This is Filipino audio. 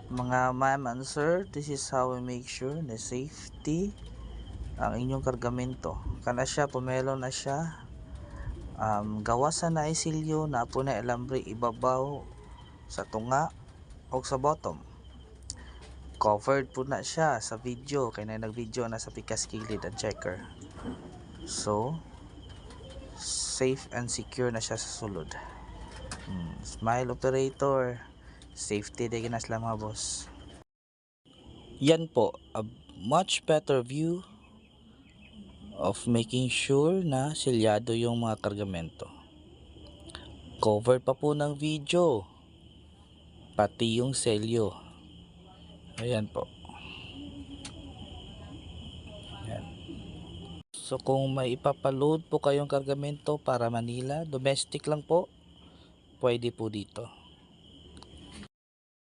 Mga ma'am and sir, this is how we make sure na safety ang inyong kargamento. Kana siya, pumelo na siya. Gawasan na isilyo na po na alambre ibabaw sa tunga o sa bottom. Covered po na siya sa video, kaya na nag-video na sa pikas kilid ang checker. So, safe and secure na siya sa sulod. Smile operator, safety din na sila mga boss. Yan po, a much better view of making sure na selyado yung mga kargamento. Cover pa po ng video, pati yung selyo. Ayan po. Ayan. So kung may ipapaload po kayong kargamento para Manila, domestic lang po, pwede po dito.